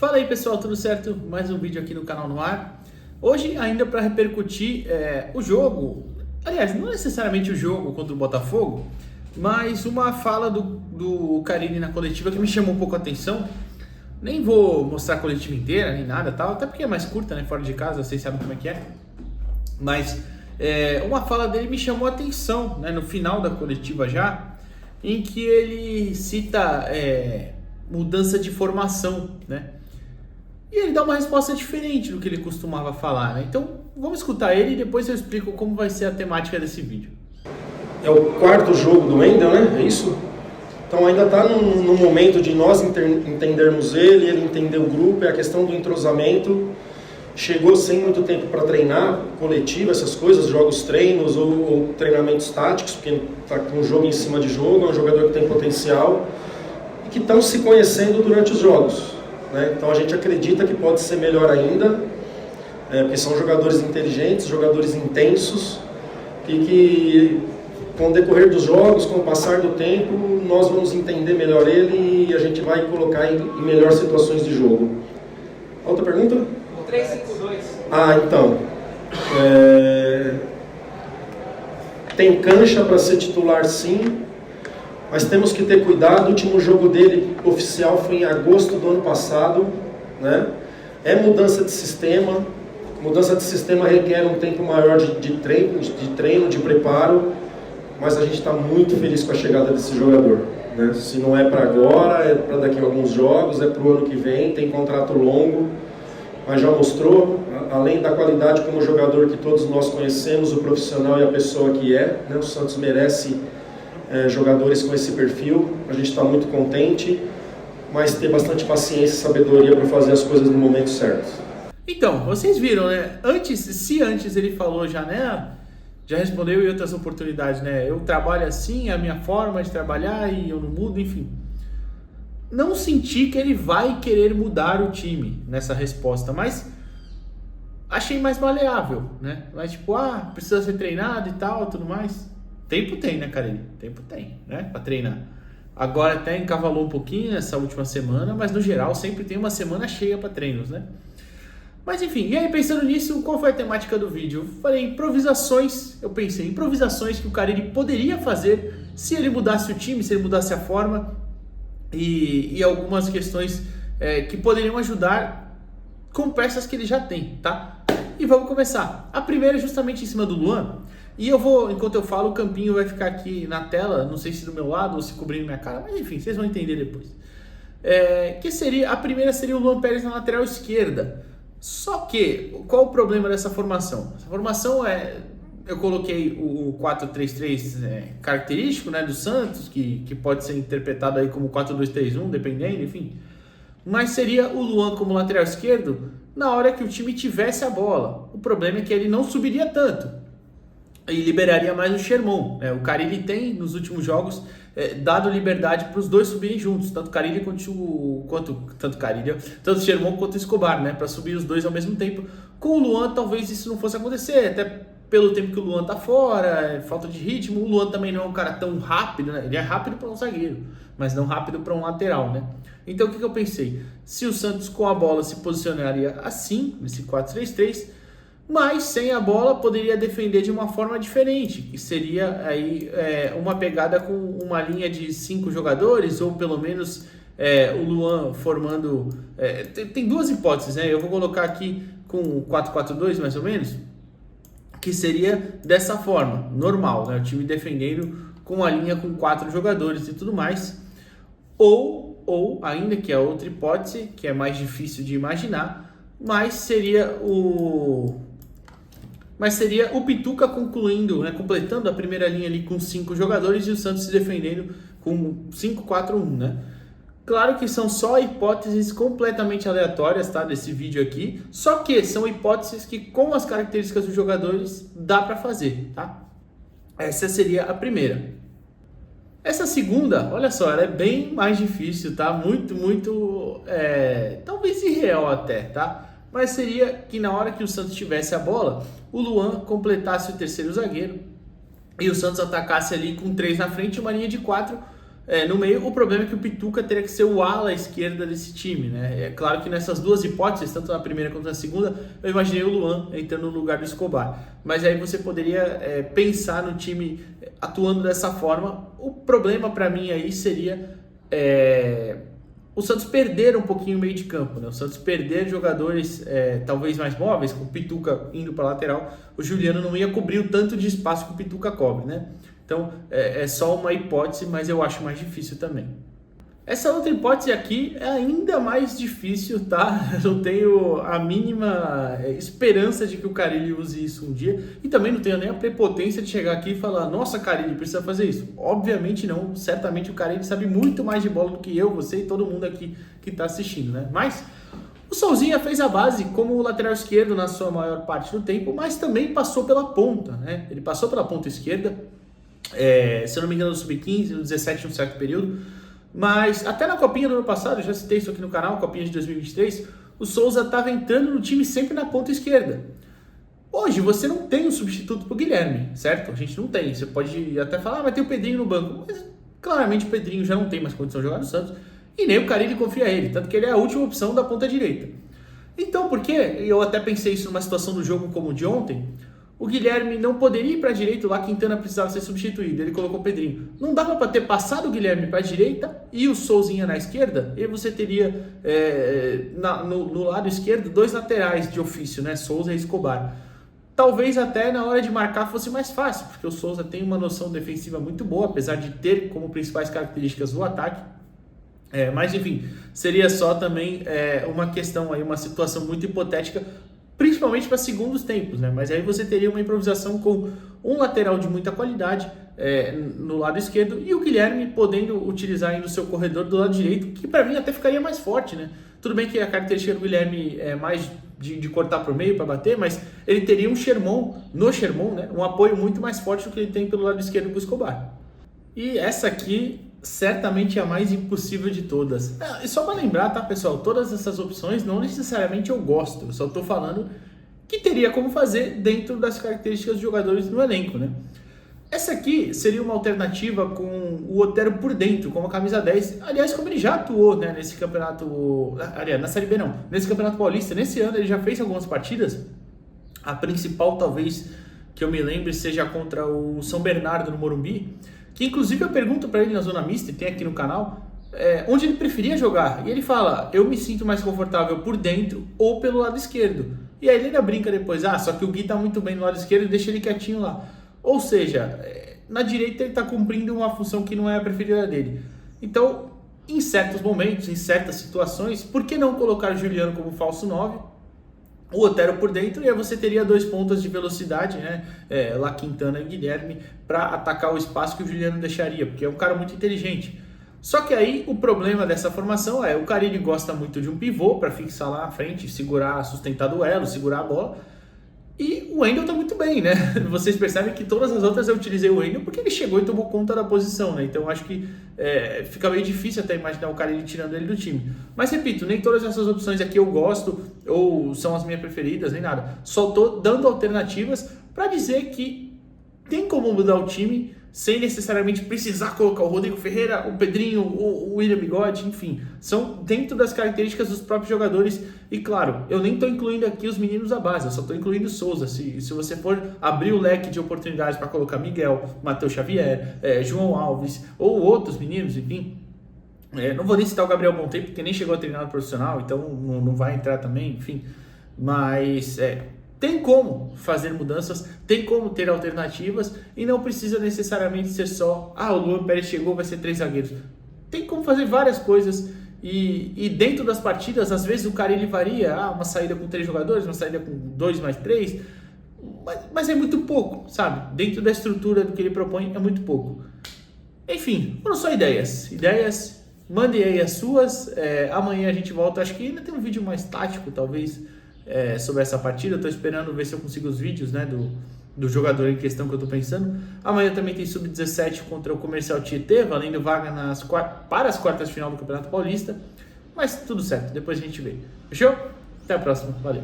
Fala aí pessoal, tudo certo? Mais um vídeo aqui no canal no ar. Hoje ainda para repercutir o jogo, aliás, não necessariamente o jogo contra o Botafogo, mas uma fala do Carille na coletiva que me chamou um pouco a atenção. Nem vou mostrar a coletiva inteira, nem nada tal, até porque é mais curta, né? Fora de casa, vocês sabem como é que é. Mas uma fala dele me chamou a atenção, né? No final da coletiva já, em que ele cita mudança de formação, né? E ele dá uma resposta diferente do que ele costumava falar, né? Então vamos escutar ele e depois eu explico como vai ser a temática desse vídeo. É o quarto jogo do Wendel, né? É isso? Então ainda está no momento de nós entendermos ele entender o grupo, é a questão do entrosamento. Chegou sem muito tempo para treinar, coletivo, essas coisas, jogos treinos ou treinamentos táticos, porque está com um jogo em cima de jogo, é um jogador que tem potencial e que estão se conhecendo durante os jogos. Né? Então a gente acredita que pode ser melhor ainda, porque são jogadores inteligentes, jogadores intensos e que com o decorrer dos jogos, com o passar do tempo, nós vamos entender melhor ele e a gente vai colocar em melhores situações de jogo. Outra pergunta? 3-5-2. Então, tem cancha para ser titular sim, mas temos que ter cuidado. O último jogo dele oficial foi em agosto do ano passado, né? É mudança de sistema. Mudança de sistema requer um tempo maior de treino, de preparo, mas a gente está muito feliz com a chegada desse jogador, né? Se não é para agora, é para daqui a alguns jogos, é para o ano que vem, tem contrato longo, mas já mostrou, além da qualidade como jogador que todos nós conhecemos, o profissional e a pessoa que é, né? O Santos merece jogadores com esse perfil. A gente está muito contente, mas ter bastante paciência e sabedoria para fazer as coisas no momento certo. Então, vocês viram, né? Antes ele falou já, né? Já respondeu em outras oportunidades, né? Eu trabalho assim, é a minha forma de trabalhar e eu não mudo, enfim. Não senti que ele vai querer mudar o time nessa resposta, mas achei mais maleável, né? Mas tipo, precisa ser treinado e tal, tudo mais. Tempo tem, né, Carille? Tempo tem, né? Pra treinar. Agora até encavalou um pouquinho essa última semana, mas no geral sempre tem uma semana cheia para treinos, né? Mas enfim, e aí pensando nisso, qual foi a temática do vídeo? Eu falei improvisações, eu pensei em improvisações que o Carille poderia fazer se ele mudasse o time, se ele mudasse a forma e algumas questões que poderiam ajudar com peças que ele já tem, tá? E vamos começar. A primeira é justamente em cima do Luan. E eu vou, enquanto eu falo, o campinho vai ficar aqui na tela, não sei se do meu lado ou se cobrindo minha cara, mas enfim, vocês vão entender depois. A primeira seria o Luan Pérez na lateral esquerda. Só que, qual o problema dessa formação? Essa formação eu coloquei o 4-3-3 característico, né, do Santos, que pode ser interpretado aí como 4-2-3-1, dependendo, enfim. Mas seria o Luan como lateral esquerdo na hora que o time tivesse a bola. O problema é que ele não subiria tanto e liberaria mais o Sherman. O Carille tem, nos últimos jogos, dado liberdade para os dois subirem juntos, tanto Carille tanto o Sherman quanto o Escobar, né, para subir os dois ao mesmo tempo. Com o Luan talvez isso não fosse acontecer, até pelo tempo que o Luan tá fora, falta de ritmo. O Luan também não é um cara tão rápido, né? Ele é rápido para um zagueiro, mas não rápido para um lateral, né? Então o que eu pensei? Se o Santos com a bola se posicionaria assim, nesse 4-3-3, mas sem a bola poderia defender de uma forma diferente, que seria aí uma pegada com uma linha de 5 jogadores, ou pelo menos o Luan formando... tem duas hipóteses, né? Eu vou colocar aqui com 4-4-2 mais ou menos, que seria dessa forma, normal, né? O time defendendo com a linha com 4 jogadores e tudo mais, ou ainda, que é outra hipótese, que é mais difícil de imaginar, mas seria o Pituca concluindo, né, completando a primeira linha ali com 5 jogadores e o Santos se defendendo com 5-4-1, né? Claro que são só hipóteses completamente aleatórias, tá, desse vídeo aqui, só que são hipóteses que com as características dos jogadores dá para fazer, tá? Essa seria a primeira. Essa segunda, olha só, ela é bem mais difícil, tá? Muito, talvez irreal até, tá? Mas seria que na hora que o Santos tivesse a bola, o Luan completasse o terceiro zagueiro e o Santos atacasse ali com 3 na frente e uma linha de 4 no meio. O problema é que o Pituca teria que ser o ala esquerda desse time, né? É claro que nessas duas hipóteses, tanto na primeira quanto na segunda, eu imaginei o Luan entrando no lugar do Escobar. Mas aí você poderia pensar no time atuando dessa forma. O problema para mim aí seria o Santos perder um pouquinho o meio de campo, né? O Santos perder jogadores talvez mais móveis, com o Pituca indo para a lateral, o Juliano não ia cobrir o tanto de espaço que o Pituca cobre, né? Então é só uma hipótese, mas eu acho mais difícil também. Essa outra hipótese aqui é ainda mais difícil, tá? Eu não tenho a mínima esperança de que o Carille use isso um dia. E também não tenho nem a prepotência de chegar aqui e falar: nossa, Carille, precisa fazer isso. Obviamente não. Certamente o Carille sabe muito mais de bola do que eu, você e todo mundo aqui que está assistindo, né? Mas o Souzinha fez a base como lateral esquerdo na sua maior parte do tempo, mas também passou pela ponta, né? Ele passou pela ponta esquerda, se eu não me engano, no Sub-15, no 17, em um certo período. Mas até na Copinha do ano passado, eu já citei isso aqui no canal, Copinha de 2023, o Souza estava entrando no time sempre na ponta esquerda. Hoje você não tem um substituto para o Guilherme, certo? A gente não tem. Você pode até falar, mas tem o Pedrinho no banco. Mas claramente o Pedrinho já não tem mais condição de jogar no Santos. E nem o Carille confia nele, tanto que ele é a última opção da ponta direita. Então por que, eu até pensei isso numa situação do jogo como o de ontem, o Guilherme não poderia ir para a direita, lá Quintana precisava ser substituído, ele colocou o Pedrinho. Não dava para ter passado o Guilherme para a direita e o Souzinha na esquerda, e você teria no lado esquerdo dois laterais de ofício, né? Souza e Escobar. Talvez até na hora de marcar fosse mais fácil, porque o Souza tem uma noção defensiva muito boa, apesar de ter como principais características o ataque. Mas enfim, seria só também uma questão aí, uma situação muito hipotética, principalmente para segundos tempos, né? Mas aí você teria uma improvisação com um lateral de muita qualidade no lado esquerdo e o Guilherme podendo utilizar ainda o seu corredor do lado direito, que para mim até ficaria mais forte, né? Tudo bem que a característica do Guilherme é mais de cortar por meio para bater, mas ele teria um Sherman, né? Um apoio muito mais forte do que ele tem pelo lado esquerdo com o Escobar. E essa aqui certamente é a mais impossível de todas. E só para lembrar, tá, pessoal? Todas essas opções não necessariamente eu gosto. Eu só estou falando que teria como fazer dentro das características dos jogadores no elenco, né? Essa aqui seria uma alternativa com o Otero por dentro, como a camisa 10. Aliás, como ele já atuou, né, nesse campeonato... Aliás, na Série B não. Nesse campeonato paulista. Nesse ano ele já fez algumas partidas. A principal, talvez, que eu me lembre, seja contra o São Bernardo no Morumbi. Que inclusive eu pergunto para ele na Zona Mista, e tem aqui no canal, onde ele preferia jogar. E ele fala: eu me sinto mais confortável por dentro ou pelo lado esquerdo. E aí ele ainda brinca depois: só que o Gui tá muito bem no lado esquerdo, deixa ele quietinho lá. Ou seja, na direita ele tá cumprindo uma função que não é a preferida dele. Então, em certos momentos, em certas situações, por que não colocar o Juliano como falso 9? O Otero por dentro, e aí você teria dois pontas de velocidade, né? Lá Quintana e Guilherme, para atacar o espaço que o Juliano deixaria, porque é um cara muito inteligente. Só que aí o problema dessa formação o Carille gosta muito de um pivô para fixar lá na frente, segurar, sustentar duelo, segurar a bola. E o Wendel tá muito bem, né? Vocês percebem que todas as outras eu utilizei o Wendel porque ele chegou e tomou conta da posição, né? Então acho que fica meio difícil até imaginar o Carille tirando ele do time. Mas repito, nem todas essas opções aqui eu gosto ou são as minhas preferidas, nem nada. Só tô dando alternativas para dizer que tem como mudar o time sem necessariamente precisar colocar o Rodrigo Ferreira, o Pedrinho, o William Bigode, enfim. São dentro das características dos próprios jogadores. E claro, eu nem estou incluindo aqui os meninos da base, eu só estou incluindo o Souza. Se você for abrir o leque de oportunidades para colocar Miguel, Matheus Xavier, João Alves ou outros meninos, enfim. Não vou nem citar o Gabriel Monteiro, porque nem chegou a treinar no profissional, então não vai entrar também, enfim. Mas tem como fazer mudanças, tem como ter alternativas e não precisa necessariamente ser só o Luan Pérez chegou, vai ser 3 zagueiros. Tem como fazer várias coisas e dentro das partidas, às vezes o Carille varia, uma saída com 3 jogadores, uma saída com 2 mais 3, mas é muito pouco, sabe? Dentro da estrutura do que ele propõe é muito pouco. Enfim, foram só ideias, mandem aí as suas, amanhã a gente volta, acho que ainda tem um vídeo mais tático, talvez, sobre essa partida. Eu tô esperando ver se eu consigo os vídeos, né, do jogador em questão que eu tô pensando. Amanhã também tem Sub-17 contra o Comercial Tietê, valendo vaga para as quartas de final do Campeonato Paulista. Mas tudo certo, depois a gente vê. Fechou? Até a próxima, valeu.